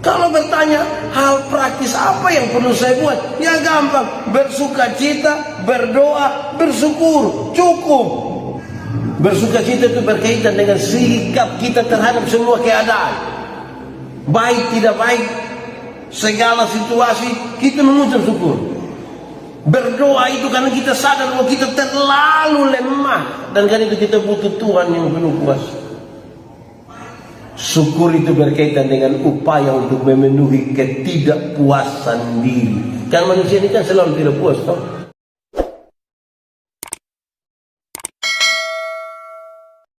Kalau bertanya hal praktis apa yang perlu saya buat, ya gampang, bersuka cita, berdoa, bersyukur, cukup. Bersuka cita itu berkaitan dengan sikap kita terhadap semua keadaan, baik tidak baik, segala situasi kita mengucap syukur. Berdoa itu karena kita sadar bahwa kita terlalu lemah, dan karena itu kita butuh Tuhan yang penuh kuasa. Syukur itu berkaitan dengan upaya untuk memenuhi ketidakpuasan diri. Kan manusia ini kan selalu tidak puas, toh?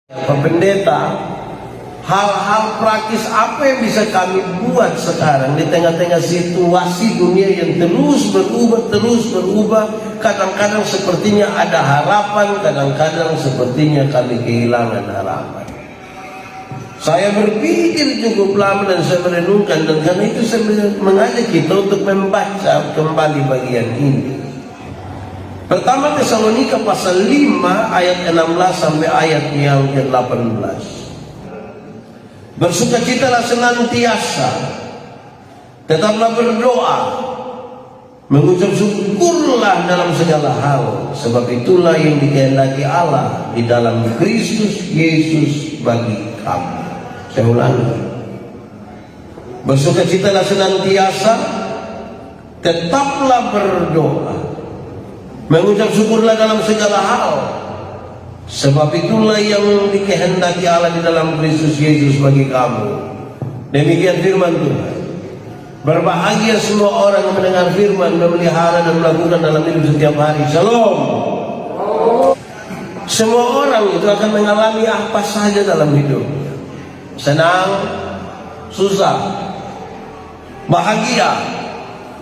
Pak Pendeta, hal-hal praktis apa yang bisa kami buat sekarang di tengah-tengah situasi dunia yang terus berubah, kadang-kadang sepertinya ada harapan, kadang-kadang sepertinya kami kehilangan harapan. Saya berpikir cukup lama dan saya merenungkan, dan karena itu saya mengajak kita untuk membaca kembali bagian ini. Pertama Tesalonika pasal 5 ayat 16 sampai ayat yang ke-18. Bersukacitalah senantiasa, tetaplah berdoa, mengucap syukurlah dalam segala hal, sebab itulah yang dikehendaki Allah di dalam Kristus Yesus bagi kamu. Saya ulangi, bersukacitalah senantiasa, tetaplah berdoa, mengucap syukurlah dalam segala hal, sebab itulah yang dikehendaki Allah di dalam Kristus Yesus bagi kamu. Demikian firman Tuhan. Berbahagia semua orang yang mendengar firman, memelihara dan melakukan dalam hidup setiap hari. Shalom. Semua orang itu akan mengalami apa saja dalam hidup. Senang, susah, bahagia,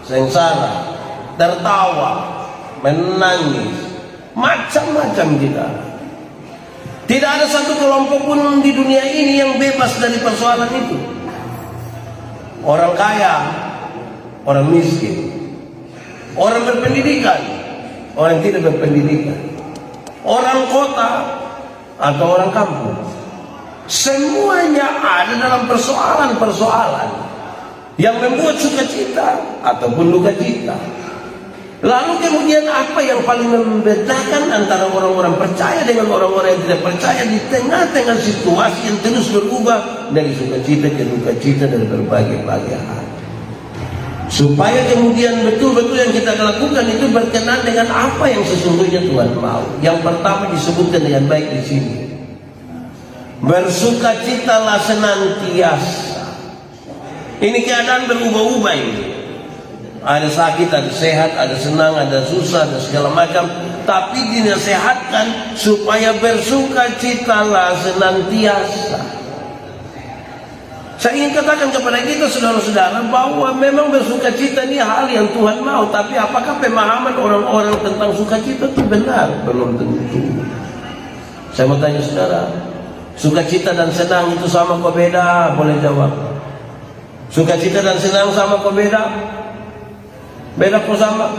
sengsara, tertawa, menangis, macam-macam kita. Tidak ada satu kelompok pun di dunia ini yang bebas dari persoalan itu. Orang kaya, orang miskin, orang berpendidikan, orang tidak berpendidikan, orang kota atau orang kampung, semuanya ada dalam persoalan-persoalan yang membuat sukacita ataupun duka cita. Lalu kemudian apa yang paling membedakan antara orang-orang percaya dengan orang-orang yang tidak percaya di tengah-tengah situasi yang terus berubah dari sukacita ke duka cita dan berbagai-bagai hal? Supaya kemudian betul-betul yang kita lakukan itu berkenan dengan apa yang sesungguhnya Tuhan mau. Yang pertama disebutkan dengan baik di sini, bersukacitalah senantiasa. Ini keadaan berubah-ubah ini. Ada sakit, ada sehat, ada senang, ada susah, ada segala macam. Tapi dinasihatkan supaya bersukacitalah senantiasa. Saya ingin katakan kepada kita saudara-saudara bahwa memang bersukacita ini hal yang Tuhan mau. Tapi apakah pemahaman orang-orang tentang sukacita itu benar? Belum tentu. Saya mau tanya saudara, sukacita dan senang itu sama kok beda? Boleh jawab. Sukacita dan senang sama kok beda? Beda kok sama?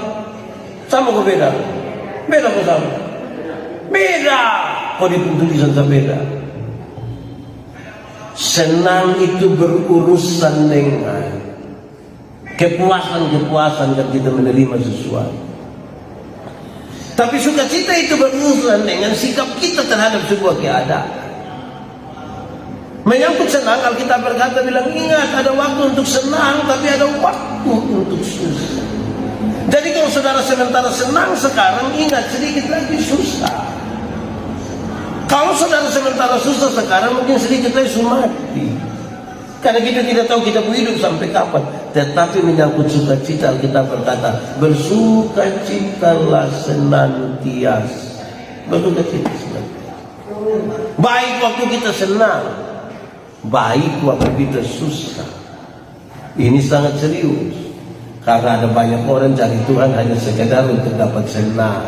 Sama kok beda? Beda kok sama? Beda. Kok di tulisan sama beda? Senang itu berurusan dengan kepuasan-kepuasan ketika kita menerima sesuatu. Tapi sukacita itu berurusan dengan sikap kita terhadap sebuah keadaan. Menyangkut senang, Alkitab berkata bilang, ingat ada waktu untuk senang, tapi ada waktu untuk susah. Jadi kalau saudara sementara senang sekarang, ingat sedikit lagi susah. Kalau saudara sementara susah sekarang, mungkin sedikit lagi mati. Karena kita tidak tahu kita hidup sampai kapan. Tetapi menyangkut sukacita, Alkitab berkata, bersukacitalah senantiasa. Bersukacita senantiasa. Baik waktu kita senang, baik waktu kita susah. Ini sangat serius. Karena ada banyak orang cari Tuhan hanya sekedar untuk dapat senang.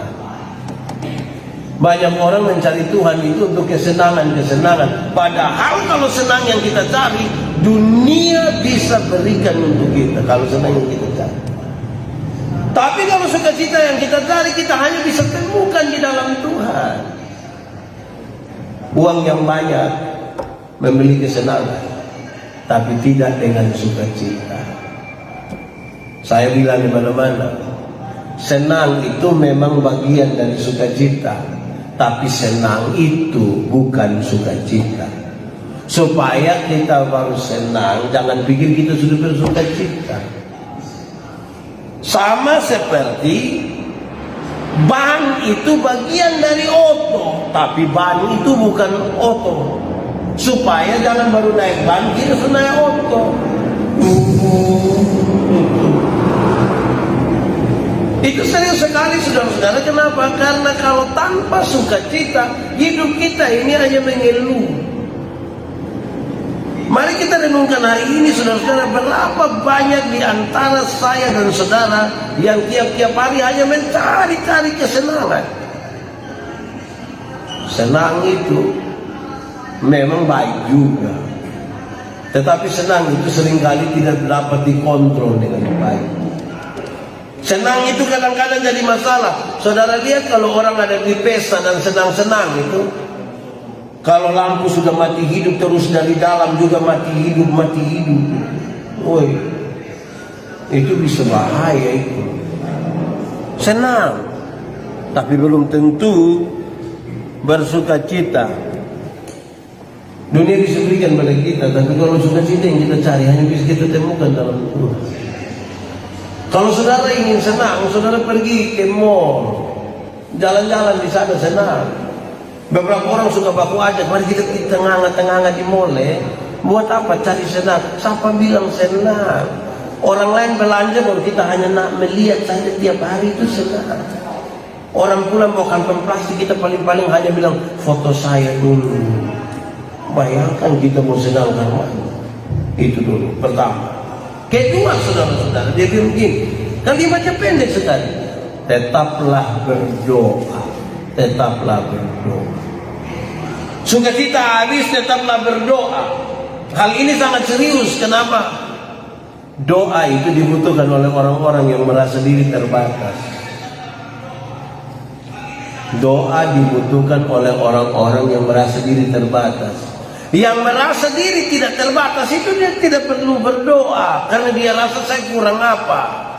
Banyak orang mencari Tuhan itu untuk kesenangan-kesenangan. Padahal kalau senang yang kita cari, dunia bisa berikan untuk kita. Kalau senang yang kita cari. Tapi kalau sukacita yang kita cari, kita hanya bisa temukan di dalam Tuhan. Uang yang banyak membeli kesenangan. tapi tidak dengan sukacita. Saya bilang di mana-mana, senang itu memang bagian dari sukacita, tapi senang itu bukan sukacita. Supaya kita baru senang, jangan pikir kita sudah bersukacita. Sama seperti ban itu bagian dari oto, tapi ban itu bukan oto. Supaya jangan baru naik ban kita sudah naik oto. Itu serius sekali saudara-saudara. Kenapa? Karena kalau tanpa sukacita, hidup kita ini hanya mengeluh. Mari kita renungkan hari ini saudara-saudara, berapa banyak di antara saya dan saudara yang tiap-tiap hari hanya mencari-cari kesenangan. Senang itu memang baik juga, tetapi senang itu seringkali tidak dapat dikontrol dengan baik. Senang itu kadang-kadang jadi masalah. Saudara lihat kalau orang ada di pesta dan senang-senang itu, kalau lampu sudah mati hidup terus dari dalam juga mati hidup. Woi, itu bisa bahaya itu. Senang, tapi belum tentu bersukacita. Dunia bisa berikan pada kita, tapi kalau sukacita yang kita cari hanya bisa kita temukan dalam Tuhan. Kalau saudara ingin senang, saudara pergi ke mall, jalan-jalan di sana senang. Beberapa orang suka baku ajak, mari kita tengah-tengah di mall, buat apa cari senang? Siapa bilang senang? Orang lain belanja baru kita hanya nak melihat saja tiap hari itu senang. Orang pulang bawa kantong plastik, kita paling-paling hanya bilang foto saya dulu. Bayangkan kita mau senang karena itu dulu pertama. Kedua saudara-saudara, dia bilang begini, kalimatnya pendek sekali. Tetaplah berdoa, tetaplah berdoa. Sukacita habis, tetaplah berdoa. Hal ini sangat serius. Kenapa? Doa itu dibutuhkan oleh orang-orang yang merasa diri terbatas. Doa dibutuhkan oleh orang-orang yang merasa diri terbatas. Yang merasa diri tidak terbatas itu dia tidak perlu berdoa, karena dia rasa saya kurang apa.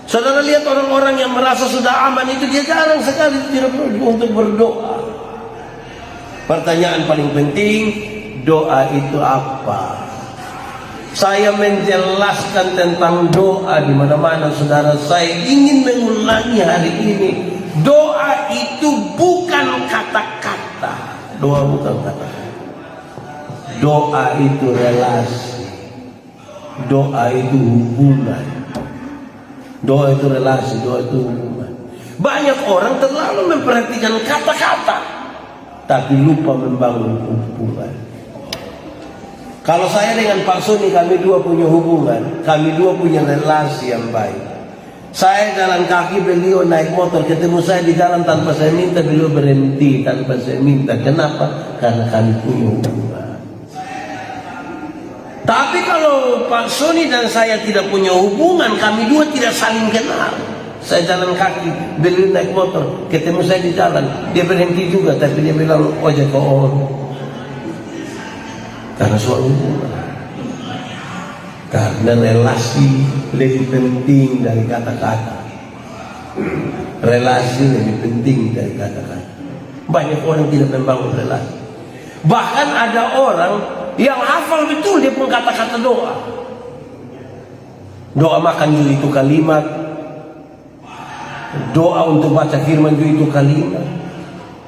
Saudara lihat orang-orang yang merasa sudah aman itu dia jarang sekali tidak perlu untuk berdoa. Pertanyaan paling penting, doa itu apa? Saya menjelaskan tentang doa di mana-mana saudara. Saya ingin mengulangi hari ini, doa itu bukan kata-kata. Doa bukan kata-kata. Doa itu relasi. Doa itu hubungan. Doa itu relasi, doa itu hubungan. Banyak orang terlalu memperhatikan kata-kata, tapi lupa membangun hubungan. Kalau saya dengan Pak Sony, kami dua punya hubungan, kami dua punya relasi yang baik. Saya jalan kaki, beliau naik motor, ketemu saya di jalan tanpa saya minta, beliau berhenti tanpa saya minta. Kenapa? Karena kami punya hubungan. Tapi kalau Pak Sony dan saya tidak punya hubungan, kami dua tidak saling kenal. Saya jalan kaki, beliau naik motor, ketemu saya di jalan, dia berhenti juga, tapi dia bilang ojek on. Karena soal hubungan. Karena relasi lebih penting dari kata-kata. Relasi lebih penting dari kata-kata. Banyak orang tidak membangun relasi. Bahkan ada orang yang hafal betul dia pun kata-kata doa. Doa makan juga itu kalimat. Doa untuk baca firman juga itu kalimat.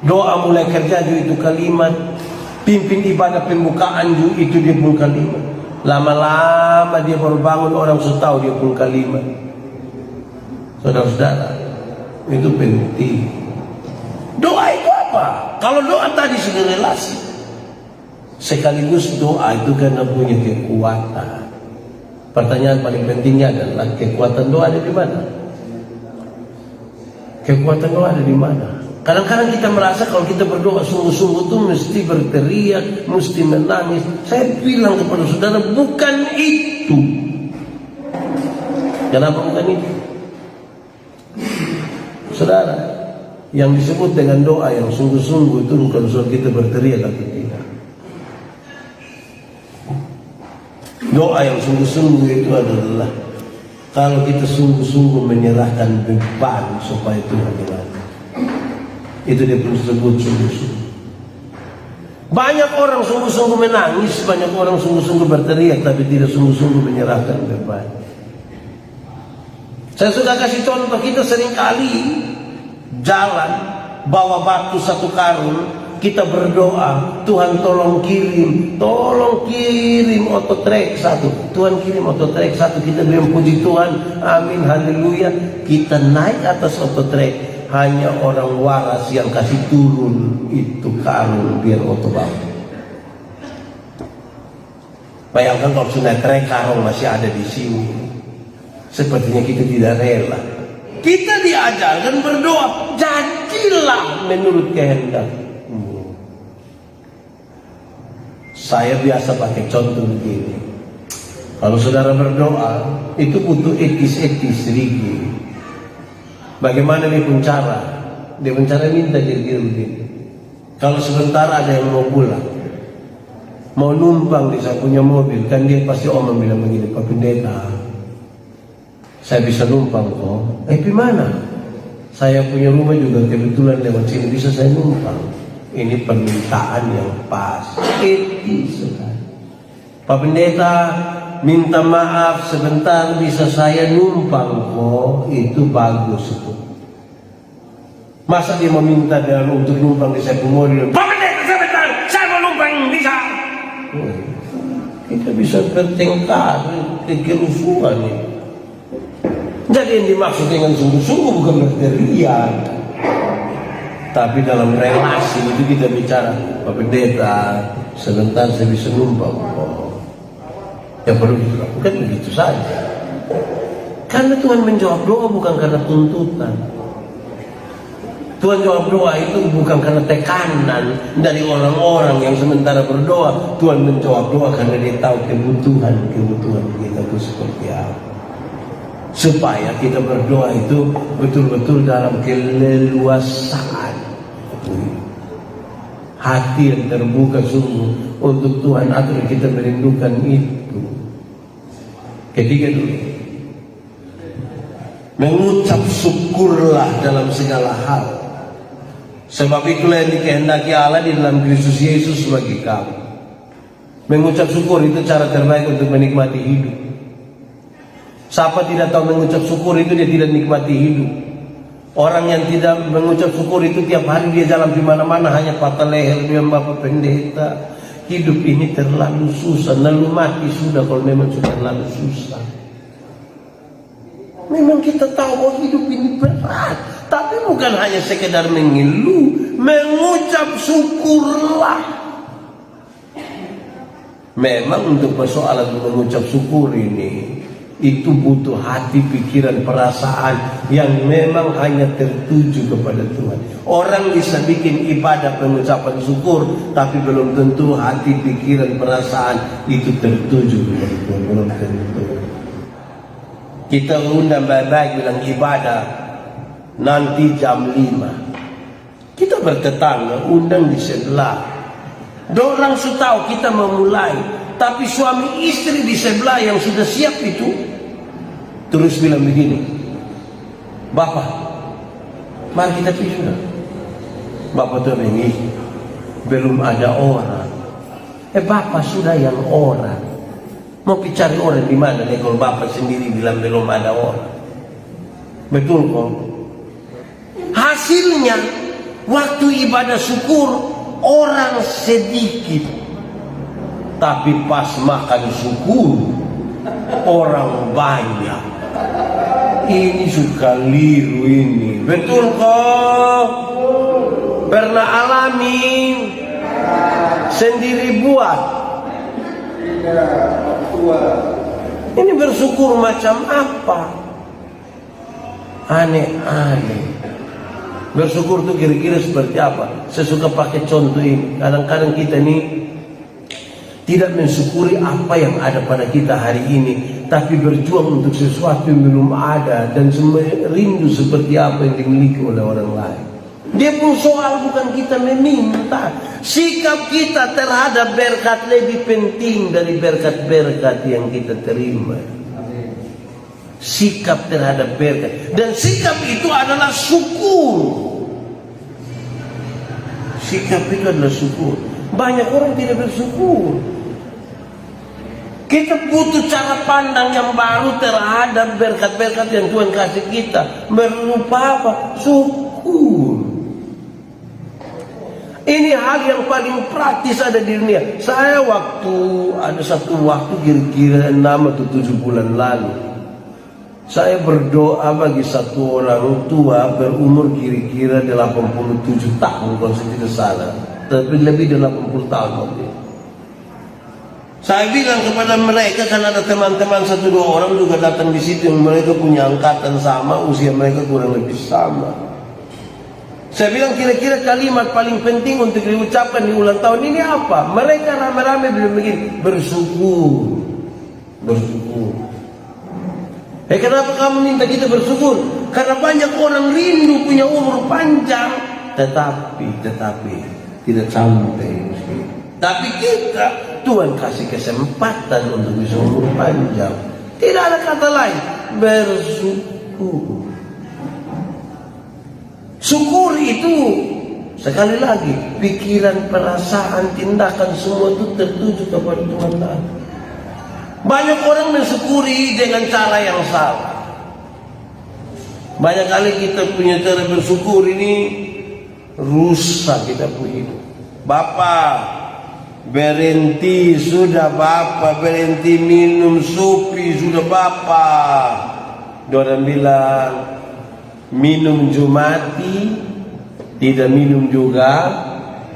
Doa mulai kerja juga itu kalimat. Pimpin ibadah pembukaan juga itu dia pun kalimat. Lama-lama dia baru bangun, orang sudah tahu dia pun kalimat. Saudara-saudara, itu penting. Doa itu apa? Kalau doa tadi sudah relasi, sekaligus doa itu karena punya kekuatan. Pertanyaan paling pentingnya adalah kekuatan doa ada di mana? Kekuatan doa ada di mana? Kadang-kadang kita merasa kalau kita berdoa sungguh-sungguh itu mesti berteriak, mesti menangis. Saya bilang kepada saudara, bukan itu. Kenapa bukan itu? Saudara, yang disebut dengan doa yang sungguh-sungguh itu bukan soal kita berteriak atau tidak. Doa yang sungguh-sungguh itu adalah kalau kita sungguh-sungguh menyerahkan beban supaya Tuhan dibantu. Itu dia pun sebut sungguh-sungguh. Banyak orang sungguh-sungguh menangis, banyak orang sungguh-sungguh berteriak, tapi tidak sungguh-sungguh menyerahkan beban. Saya sudah kasih contoh, kita seringkali jalan bawa batu satu karung, kita berdoa, Tuhan tolong kirim ototrek satu. Tuhan kirim ototrek satu, kita bilang puji Tuhan, amin, haleluya. Kita naik atas ototrek, hanya orang waras yang kasih turun itu karung biar oto bawa. Bayangkan kalau sudah trek karung masih ada di sini, sepertinya kita tidak rela. Kita diajarkan berdoa, jadilah menurut kehendak. Saya biasa pakai contoh begini. Kalau saudara berdoa, itu butuh etis-etis sedikit. Bagaimana dia pun cara? Dia pun cara minta kira-kira begini. Kalau sebentar ada yang mau pulang, mau numpang di saya punya mobil, kan dia pasti omong bilang begini, Pak Pendeta, saya bisa numpang kok. Gimana? Saya punya rumah juga kebetulan lewat sini, bisa saya numpang. Ini permintaan yang pas, etis sekali. Pak Pendeta, minta maaf sebentar, bisa saya numpang kok. Itu bagus itu. Masa dia meminta dia untuk numpang di saya mobil, Pak Pendeta sebentar, saya mau numpang bisa. Kita bisa bertengkar, kekerusuhan ini. Jadi yang dimaksud dengan sungguh-sungguh bukan berteriak, tapi dalam relasi itu kita bicara, Pak Pendeta sebentar saya bisa numpang kok. Yang perlu dilakukan begitu saja. Karena Tuhan menjawab doa bukan karena tuntutan. Tuhan jawab doa itu bukan karena tekanan dari orang-orang yang sementara berdoa. Tuhan menjawab doa karena dia tahu kebutuhan kita itu seperti apa. Supaya kita berdoa itu betul-betul dalam keleluasaan. Hati yang terbuka sungguh untuk Tuhan, atau kita merindukan itu. Ketiga dulu, mengucap syukurlah dalam segala hal, sebab itulah yang dikehendaki Allah di dalam Kristus Yesus bagi kamu. Mengucap syukur itu cara terbaik untuk menikmati hidup. Siapa tidak tahu mengucap syukur itu dia tidak nikmati hidup. Orang yang tidak mengucap syukur itu tiap hari dia jalan di mana-mana hanya patah leher, dia Bapak Pendeta. Hidup ini terlalu susah, lalu mati sudah kalau memang sudah terlalu susah. Memang kita tahu bahwa hidup ini berat, tapi bukan hanya sekedar mengeluh, mengucap syukurlah. Memang untuk persoalan mengucap syukur ini, itu butuh hati, pikiran, perasaan yang memang hanya tertuju kepada Tuhan. Orang bisa bikin ibadah pengucapan syukur, tapi belum tentu hati, pikiran, perasaan itu tertuju kepada Tuhan. Belum tentu. Kita undang baik-baik bilang ibadah nanti jam 5. Kita bertetangga, undang di sebelah. Dorang sudah tahu kita memulai, tapi suami istri di sebelah yang sudah siap itu terus bilang begini, Bapak, mari kita pergi sudah. Bapak tuh ini belum ada orang. Bapak sudah yang orang. Mau cari orang di mana nih kalau Bapak sendiri bilang belum ada orang? Betul kok? Hasilnya waktu ibadah syukur orang sedikit, tapi pas makan syukur orang banyak. Ini suka liru ini. Betul kok? Pernah alami? Sendiri buat? Ini bersyukur macam apa? Aneh-aneh. Bersyukur itu kira-kira seperti apa? Saya suka pakai contoh ini. Kadang-kadang kita ini tidak mensyukuri apa yang ada pada kita hari ini, tapi berjuang untuk sesuatu yang belum ada dan rindu seperti apa yang dimiliki oleh orang lain. Dia pun soal bukan kita meminta. Sikap kita terhadap berkat lebih penting dari berkat-berkat yang kita terima. Sikap terhadap berkat. Dan sikap itu adalah syukur. Sikap itu adalah syukur. Banyak orang tidak bersyukur. Kita butuh cara pandang yang baru terhadap berkat-berkat yang Tuhan kasih kita. Berupa apa? Syukur. Ini hal yang paling praktis ada di dunia. Saya ada satu waktu kira-kira 6 atau 7 bulan lalu, saya berdoa bagi satu orang tua berumur kira-kira 87 tahun kalau saya tidak salah, tapi lebih dari 80 tahun waktu itu. Saya bilang kepada mereka, karena ada teman-teman 1-2 orang juga datang di situ yang mereka punya angkatan sama, usia mereka kurang lebih sama. Saya bilang kira-kira kalimat paling penting untuk diucapkan di ulang tahun ini apa? Mereka rame-rame bilang begini, bersyukur. Bersyukur. Kenapa kamu minta kita bersyukur? Karena banyak orang rindu punya umur panjang, tetapi tidak sampai. Tapi kita, Tuhan kasih kesempatan untuk bisa umur panjang. Tidak ada kata lain, bersyukur. Syukur itu, sekali lagi, pikiran, perasaan, tindakan semua itu tertuju kepada Tuhan. Banyak orang mensyukuri dengan cara yang salah. Banyak kali kita punya cara bersyukur ini rusak kita punya hidup. Bapak berhenti sudah, Bapak berhenti minum supi sudah, Bapak. Orang bilang minum Jumati, tidak minum juga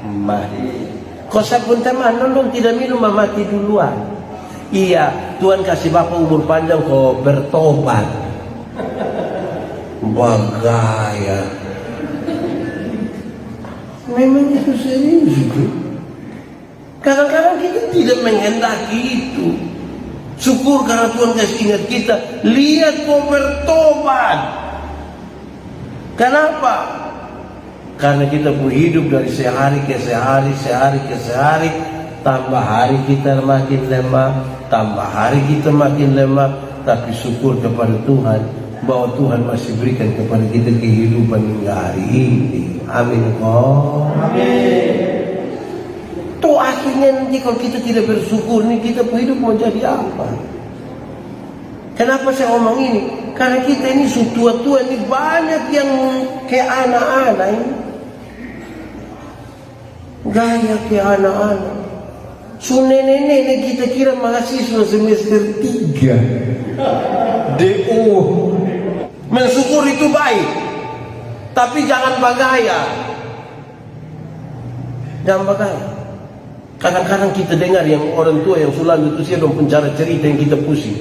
mati. Kau pun teman, non tidak minum mati duluan. Iya, Tuhan kasih Bapak umur panjang kau bertobat. Bagaya. Memang itu serius itu. Kadang-kadang kita tidak menghendaki itu. Syukur karena Tuhan kasih ingat kita. Lihat kau bertobat. Kenapa? Karena kita pun hidup dari sehari ke sehari, sehari ke sehari. Tambah hari kita makin lemah, tambah hari kita makin lemah. Tapi syukur kepada Tuhan bahwa Tuhan masih berikan kepada kita kehidupan hingga hari ini. Amin. Amin. Tuh akhirnya nanti kalau kita tidak bersyukur, nih kita pun hidup mau jadi apa? Kenapa saya ngomong ini? Karena kita ini tua-tua ini banyak yang kayak anak-anak ini. Gaya kayak anak-anak. So nenek-nenek kita kira mahasiswa semester 3 DO. Mensyukur itu baik, tapi jangan bagaya. Jangan bagaya. Kadang-kadang kita dengar yang orang tua yang sudah lanjut usia dan pencara cerita yang kita pusing.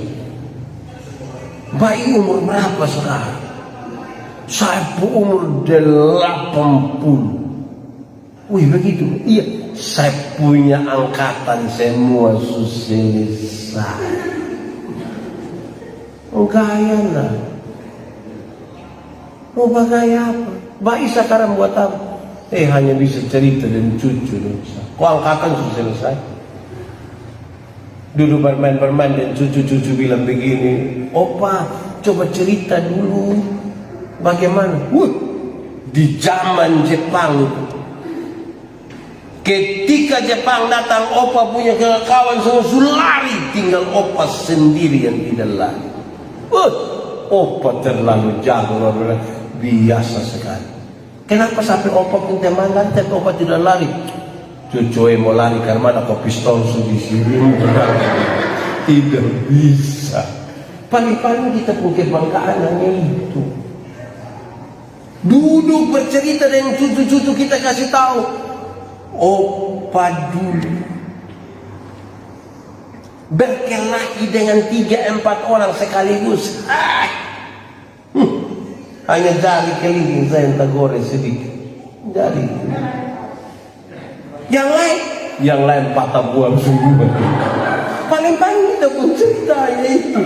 Bayi umur berapa sekarang? Saya umur 80. Wih begitu? Iya, saya punya angkatan semua selesai. Gaya lah. Mau bagaya apa? Bayi sekarang buat apa? Hanya bisa cerita dan cucu. Kok angkatan sudah selesai? Dulu bermain-bermain dan cucu-cucu bilang begini, Opa coba cerita dulu bagaimana? Di zaman Jepang, ketika Jepang datang, Opa punya kawan semua lari, tinggal Opa sendiri yang tidak lari. Opa terlalu jago, biasa sekali. Kenapa sampai Opa pun teman lari, tapi Opa tidak lari? Cucu mau lari karena ada pistol di sini. Tidak bisa. Paling-paling kita punya kebanggaannya itu. Duduk bercerita dengan cucu-cucu kita kasih tahu. Opa dulu berkelahi dengan 3-4 orang sekaligus. Hanya jari kelingking saya yang tergores sedikit. Jari. Yang lain patah buang semua. Paling-paling kita pun ceritanya itu.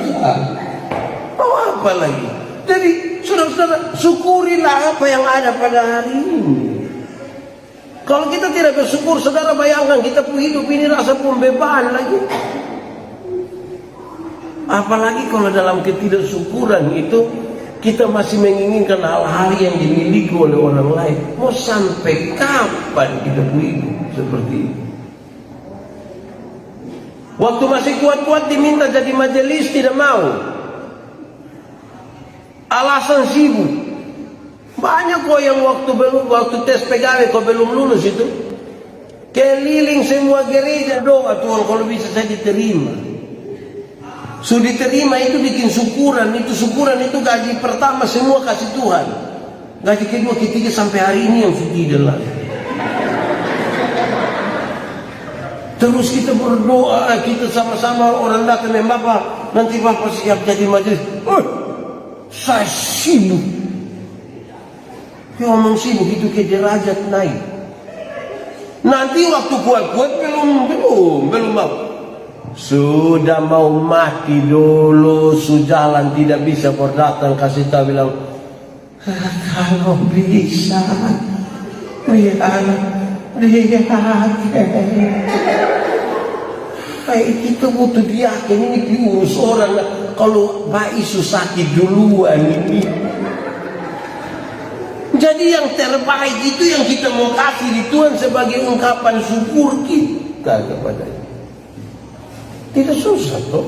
Mau apa lagi? Jadi saudara-saudara, syukurilah apa yang ada pada hari ini. Kalau kita tidak bersyukur, saudara bayangkan kita pun hidup ini rasa pembebanan lagi. Apalagi kalau dalam ketidaksyukuran itu kita masih menginginkan hal-hal yang dimiliki oleh orang lain. Mau sampai kapan kita hidup seperti itu? Waktu masih kuat-kuat diminta jadi majelis tidak mau. Alasan sibuk. Banyak kok yang waktu tes pegawai kok belum lulus itu. Keliling semua gereja doa, Tuhan kalau bisa saya diterima. Sudah diterima itu bikin syukuran, itu gaji pertama semua kasih Tuhan. Gaji kedua, ketiga sampai hari ini yang sudah adalah. Terus kita berdoa, kita sama-sama orang datang dengan Bapak, nanti Bapak siap jadi majelis. Saya sibuk. Ya omong sibuk itu ke derajat naik. Nanti waktu kuat-kuat belum mau. Sudah mau mati dulu, sujalan tidak bisa berdatang, kasih tahu bilang, kalau bisa, biar kayak kita butuh diaken ini diurus orang. Kalau bayi sakit duluan ini. Jadi yang terbaik itu yang kita mau kasih di Tuhan sebagai ungkapan syukur kita kepadanya. Tidak susah toh.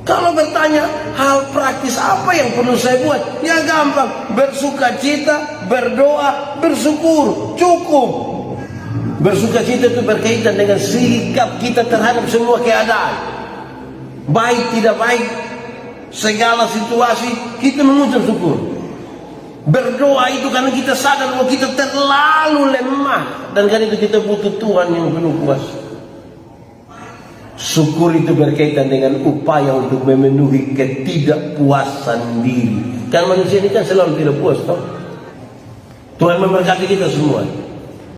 Kalau bertanya hal praktis apa yang perlu saya buat, ya gampang, bersukacita, berdoa, bersyukur, cukup. Bersukacita itu berkaitan dengan sikap kita terhadap semua keadaan, baik tidak baik, segala situasi kita mengucap syukur. Berdoa itu karena kita sadar bahwa kita terlalu lemah dan karena itu kita butuh Tuhan yang penuh kuasa. Syukur itu berkaitan dengan upaya untuk memenuhi ketidakpuasan diri. Kan manusia ini kan selalu tidak puas toh. Tuhan memberkati kita semua.